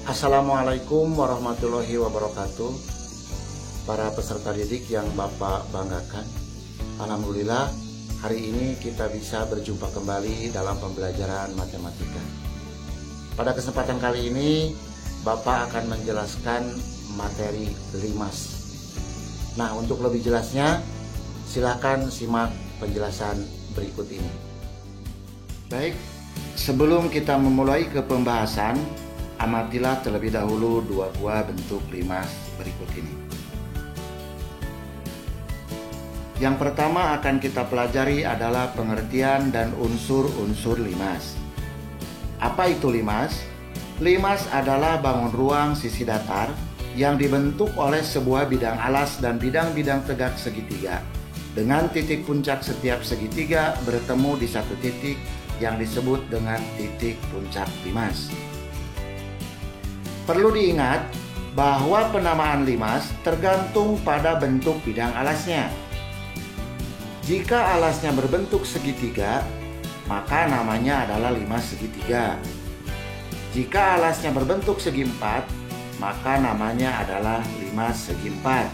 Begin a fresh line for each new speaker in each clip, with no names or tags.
Assalamualaikum warahmatullahi wabarakatuh. Para peserta didik yang Bapak banggakan, alhamdulillah hari ini kita bisa berjumpa kembali dalam pembelajaran matematika. Pada kesempatan kali ini Bapak akan menjelaskan materi limas. Nah, untuk lebih jelasnya silakan simak penjelasan berikut ini. Baik, sebelum kita memulai ke pembahasan, amatilah terlebih dahulu dua buah bentuk limas berikut ini. Yang pertama akan kita pelajari adalah pengertian dan unsur-unsur limas. Apa itu limas? Limas adalah bangun ruang sisi datar yang dibentuk oleh sebuah bidang alas dan bidang-bidang tegak segitiga, dengan titik puncak setiap segitiga bertemu di satu titik yang disebut dengan titik puncak limas. Perlu diingat bahwa penamaan limas tergantung pada bentuk bidang alasnya. Jika alasnya berbentuk segitiga, maka namanya adalah limas segitiga. Jika alasnya berbentuk segi empat, maka namanya adalah limas segi empat.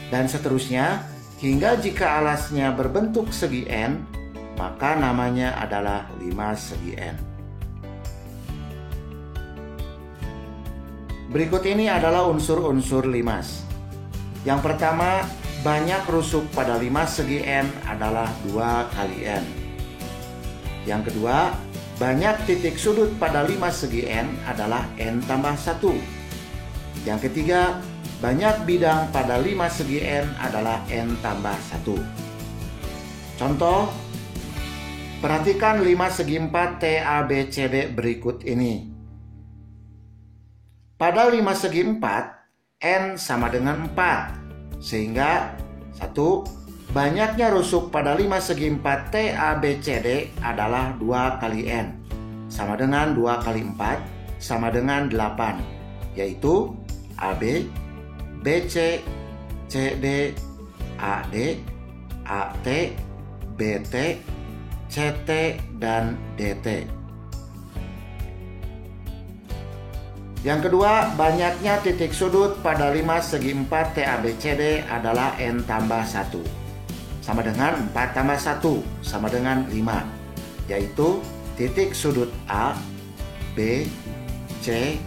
Dan seterusnya, hingga jika alasnya berbentuk segi n, maka namanya adalah limas segi n. Berikut ini adalah unsur-unsur limas. Yang pertama, banyak rusuk pada limas segi n adalah 2 kali n. Yang kedua, banyak titik sudut pada limas segi n adalah n tambah 1. Yang ketiga, banyak bidang pada limas segi n adalah n tambah 1. Contoh, perhatikan limas segi 4 TABCD berikut ini. Pada limas segi 4, n sama dengan 4, sehingga 1. Banyaknya rusuk pada limas segi 4 TABCD adalah 2 kali n, sama dengan 2 kali 4, sama dengan 8, yaitu AB, BC, CD, AD, AT, BT, CT, dan DT. Yang kedua, banyaknya titik sudut pada limas segi 4 TABCD adalah n tambah 1, sama dengan 4 tambah 1, sama dengan 5, yaitu titik sudut A, B, C,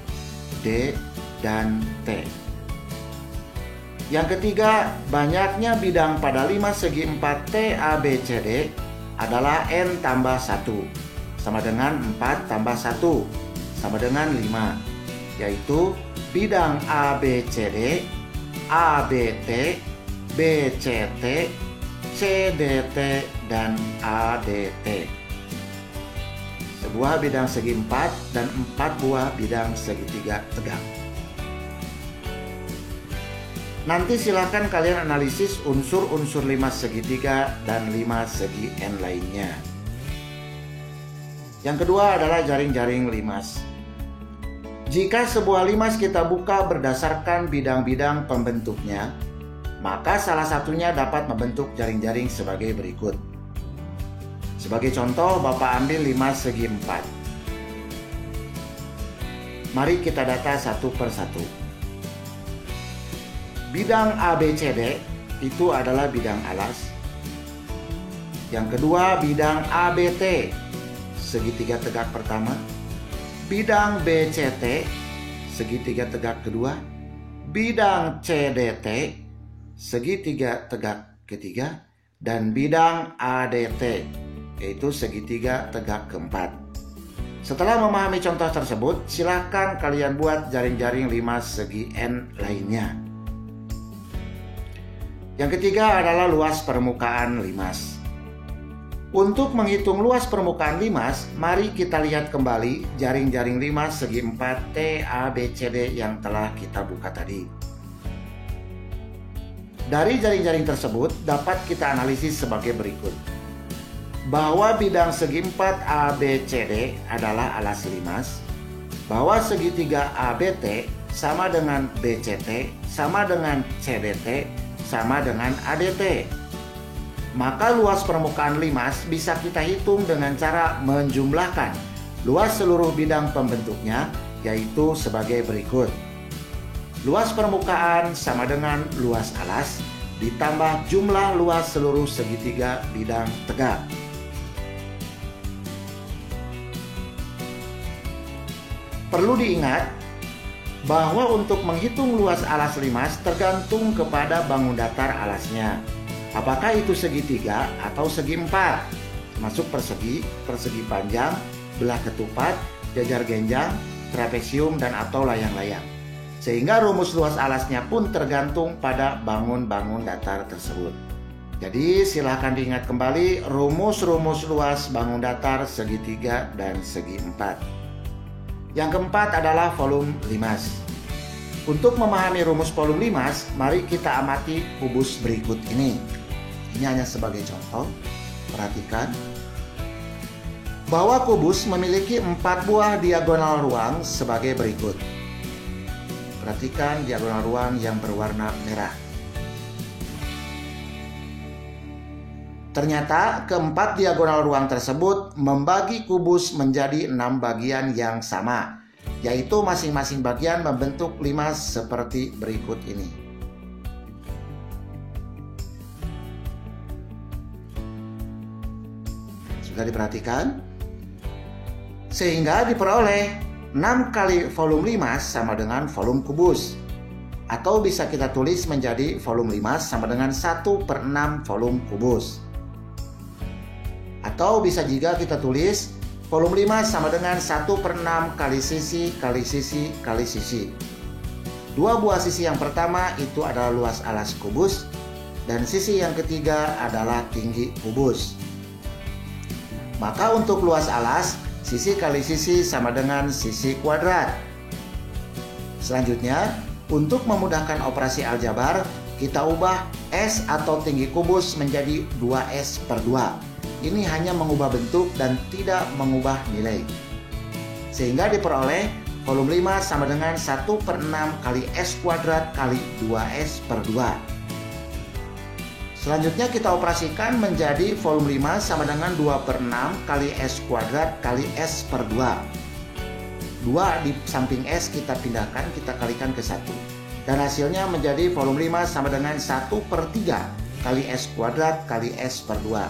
D, dan T. Yang ketiga, banyaknya bidang pada limas segi 4 TABCD adalah n tambah 1, sama dengan 4 tambah 1, sama dengan 5, yaitu bidang ABCD, ABT, BCT, CDT, dan ADT. Sebuah bidang segi 4 dan 4 buah bidang segitiga tegak. Nanti silakan kalian analisis unsur-unsur limas segitiga dan limas segi n lainnya. Yang kedua adalah jaring-jaring limas. Jika sebuah limas kita buka berdasarkan bidang-bidang pembentuknya, maka salah satunya dapat membentuk jaring-jaring sebagai berikut. Sebagai contoh, Bapak ambil limas segi 4. Mari kita data satu per satu. Bidang ABCD itu adalah bidang alas. Yang kedua, bidang ABT, segitiga tegak pertama. Bidang BCT, segitiga tegak kedua. Bidang CDT, segitiga tegak ketiga. Dan bidang ADT, yaitu segitiga tegak keempat. Setelah memahami contoh tersebut, silakan kalian buat jaring-jaring limas segi n lainnya. Yang ketiga adalah luas permukaan limas. Untuk menghitung luas permukaan limas, mari kita lihat kembali jaring-jaring limas segi 4 TABCD yang telah kita buka tadi. Dari jaring-jaring tersebut dapat kita analisis sebagai berikut. Bahwa bidang segi 4 ABCD adalah alas limas, bahwa segitiga ABT sama dengan BCT, sama dengan CDT, sama dengan ADT. Maka luas permukaan limas bisa kita hitung dengan cara menjumlahkan luas seluruh bidang pembentuknya yaitu sebagai berikut. Luas permukaan sama dengan luas alas ditambah jumlah luas seluruh segitiga bidang tegak. Perlu diingat bahwa untuk menghitung luas alas limas tergantung kepada bangun datar alasnya. Apakah itu segitiga atau segi empat, termasuk persegi, persegi panjang, belah ketupat, jajar genjang, trapesium, dan atau layang-layang. Sehingga rumus luas alasnya pun tergantung pada bangun-bangun datar tersebut. Jadi silahkan diingat kembali rumus-rumus luas bangun datar segitiga dan segi empat. Yang keempat adalah volume limas. Untuk memahami rumus volume limas, mari kita amati kubus berikut ini. Ini hanya sebagai contoh. Perhatikan bahwa kubus memiliki 4 buah diagonal ruang sebagai berikut. Perhatikan diagonal ruang yang berwarna merah. Ternyata keempat diagonal ruang tersebut membagi kubus menjadi 6 bagian yang sama, yaitu masing-masing bagian membentuk limas seperti berikut ini. Sudah diperhatikan? Sehingga diperoleh 6 kali volume limas sama dengan volume kubus. Atau bisa kita tulis menjadi volume limas sama dengan 1/6 volume kubus. Atau bisa juga kita tulis volume limas sama dengan 1/6 kali sisi kali sisi kali sisi. 2 buah sisi yang pertama itu adalah luas alas kubus, dan sisi yang ketiga adalah tinggi kubus. Maka untuk luas alas, sisi kali sisi sama dengan sisi kuadrat. Selanjutnya, untuk memudahkan operasi aljabar, kita ubah S atau tinggi kubus menjadi 2S/2. Ini hanya mengubah bentuk dan tidak mengubah nilai. Sehingga diperoleh volume limas sama dengan 1/6 kali S kuadrat kali 2S/2. Selanjutnya kita operasikan menjadi volume limas sama dengan 2/6 kali S kuadrat kali S/2. 2 di samping S kita pindahkan, kita kalikan ke 1. Dan hasilnya menjadi volume limas sama dengan 1/3 kali S kuadrat kali S/2.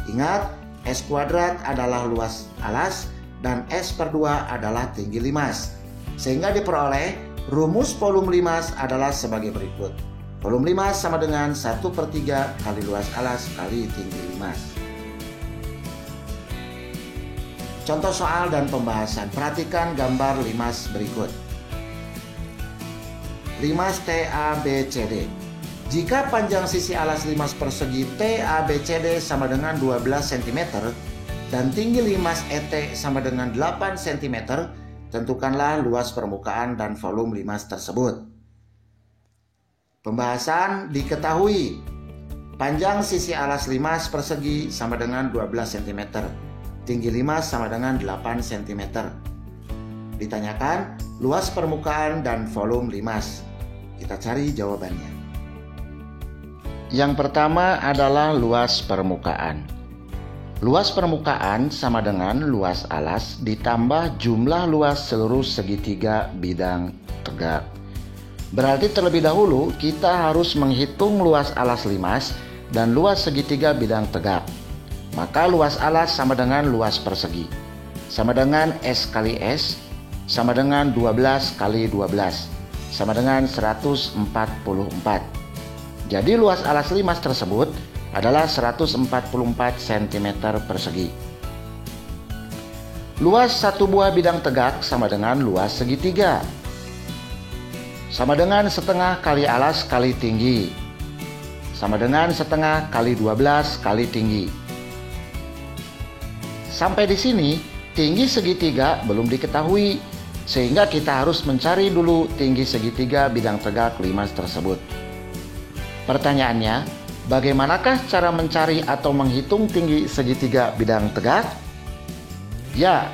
Ingat, S kuadrat adalah luas alas dan S/2 adalah tinggi limas. Sehingga diperoleh rumus volume limas adalah sebagai berikut. Volume limas sama dengan 1/3 kali luas alas kali tinggi limas. Contoh soal dan pembahasan. Perhatikan gambar limas berikut. Limas TABCD. Jika panjang sisi alas limas persegi TABCD sama dengan 12 cm dan tinggi limas ET sama dengan 8 cm, tentukanlah luas permukaan dan volume limas tersebut. Pembahasan diketahui panjang sisi alas limas persegi sama dengan 12 cm, tinggi limas sama dengan 8 cm. Ditanyakan luas permukaan dan volume limas. Kita cari jawabannya. Yang pertama adalah luas permukaan. Luas permukaan sama dengan luas alas ditambah jumlah luas seluruh segitiga bidang tegak. Berarti terlebih dahulu kita harus menghitung luas alas limas dan luas segitiga bidang tegak. Maka luas alas sama dengan luas persegi. Sama dengan S kali S, sama dengan 12 kali 12, sama dengan 144. Jadi luas alas limas tersebut adalah 144 cm persegi. Luas satu buah bidang tegak sama dengan luas segitiga. Sama dengan setengah kali alas kali tinggi. Sama dengan setengah kali 12 kali tinggi. Sampai di sini, tinggi segitiga belum diketahui, sehingga kita harus mencari dulu tinggi segitiga bidang tegak limas tersebut. Pertanyaannya, bagaimanakah cara mencari atau menghitung tinggi segitiga bidang tegak? Ya,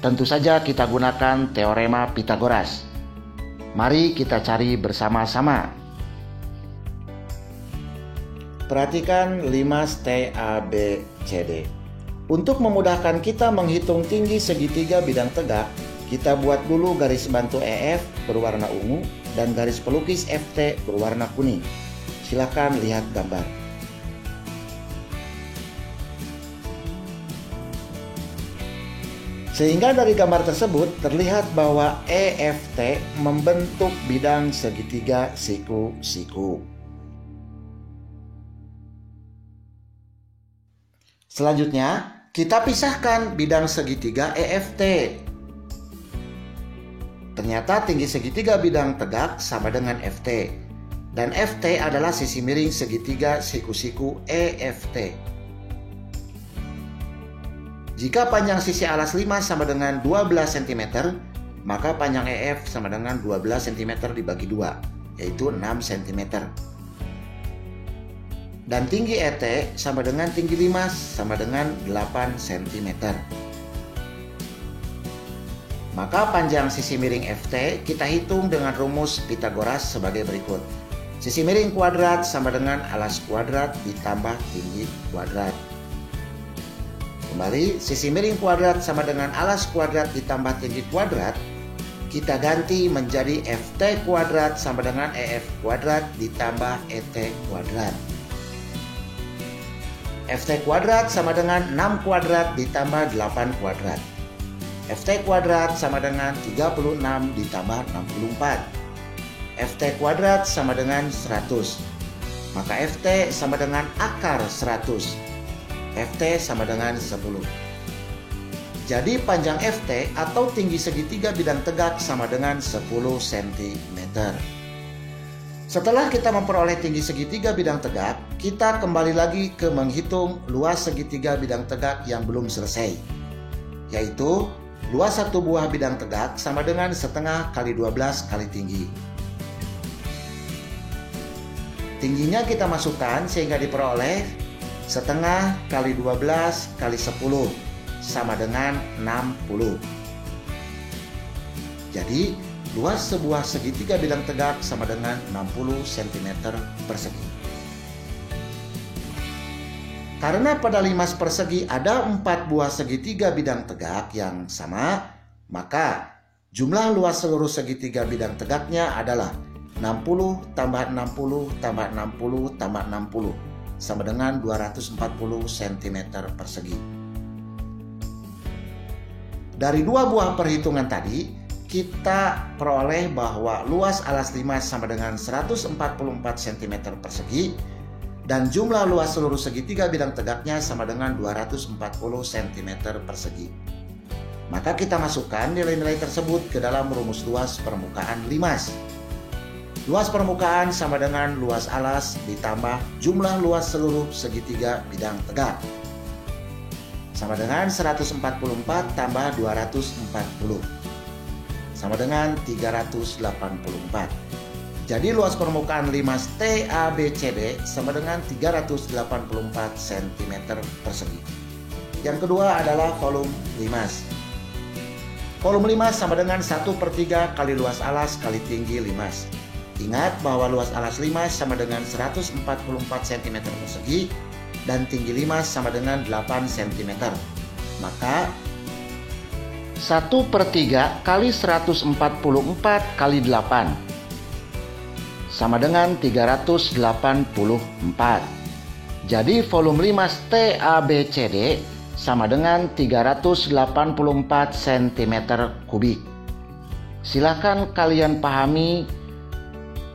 tentu saja kita gunakan teorema Pythagoras. Mari kita cari bersama-sama. Perhatikan limas TABCD. Untuk memudahkan kita menghitung tinggi segitiga bidang tegak, Kita buat dulu garis bantu EF berwarna ungu dan garis pelukis FT berwarna kuning. Silakan lihat gambar. Sehingga dari gambar tersebut terlihat bahwa EFT membentuk bidang segitiga siku-siku. Selanjutnya, kita pisahkan bidang segitiga EFT. Ternyata tinggi segitiga bidang tegak sama dengan FT. Dan FT adalah sisi miring segitiga siku-siku EFT. Jika panjang sisi alas 5 sama dengan 12 cm, maka panjang EF sama dengan 12 cm dibagi 2, yaitu 6 cm. Dan tinggi ET sama dengan tinggi limas sama dengan 8 cm. Maka panjang sisi miring FT kita hitung dengan rumus Pythagoras sebagai berikut. Sisi miring kuadrat sama dengan alas kuadrat ditambah tinggi kuadrat. Kembali, sisi miring kuadrat sama dengan alas kuadrat ditambah tinggi kuadrat, kita ganti menjadi FT kuadrat sama dengan EF kuadrat ditambah ET kuadrat. FT kuadrat sama dengan 6 kuadrat ditambah 8 kuadrat. FT kuadrat sama dengan 36 ditambah 64. FT kuadrat sama dengan 100. Maka FT sama dengan akar 100. FT sama dengan 10. Jadi panjang FT atau tinggi segitiga bidang tegak sama dengan 10 cm. Setelah kita memperoleh tinggi segitiga bidang tegak, kita kembali lagi ke menghitung luas segitiga bidang tegak yang belum selesai, yaitu luas satu buah bidang tegak sama dengan setengah kali 12 kali tinggi. Tingginya kita masukkan sehingga diperoleh setengah kali 12 kali 10 sama dengan 60. Jadi luas sebuah segitiga bidang tegak sama dengan 60 cm persegi. Karena pada limas persegi ada 4 buah segitiga bidang tegak yang sama, maka jumlah luas seluruh segitiga bidang tegaknya adalah 60 tambah 60 tambah 60 tambah 60 sama dengan 240 cm persegi. Dari dua buah perhitungan tadi, kita peroleh bahwa luas alas limas sama dengan 144 cm persegi dan jumlah luas seluruh segitiga bidang tegaknya sama dengan 240 cm persegi. Maka kita masukkan nilai-nilai tersebut ke dalam rumus luas permukaan limas. Luas permukaan sama dengan luas alas ditambah jumlah luas seluruh segitiga bidang tegak. Sama dengan 144 tambah 240. Sama dengan 384. Jadi luas permukaan limas TABCD sama dengan 384 cm persegi. Yang kedua adalah volume limas. Volume limas sama dengan 1/3 kali luas alas kali tinggi limas. Ingat bahwa luas alas limas sama dengan 144 cm persegi dan tinggi limas sama dengan 8 cm. Maka 1/3 kali 144 kali 8 sama dengan 384. Jadi volume limas TABCD sama dengan 384 cm kubik. Silakan kalian pahami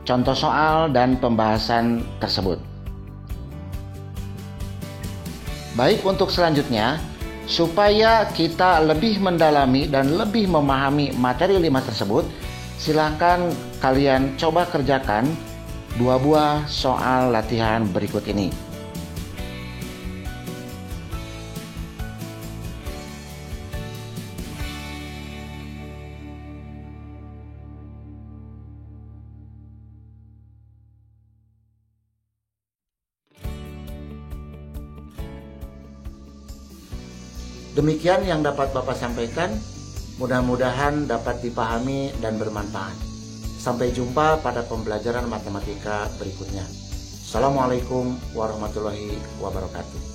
contoh soal dan pembahasan tersebut. Baik, untuk selanjutnya, supaya kita lebih mendalami dan lebih memahami materi limas tersebut, silakan kalian coba kerjakan 2 buah soal latihan berikut ini. Demikian yang dapat Bapak sampaikan, mudah-mudahan dapat dipahami dan bermanfaat. Sampai jumpa pada pembelajaran matematika berikutnya. Assalamualaikum warahmatullahi wabarakatuh.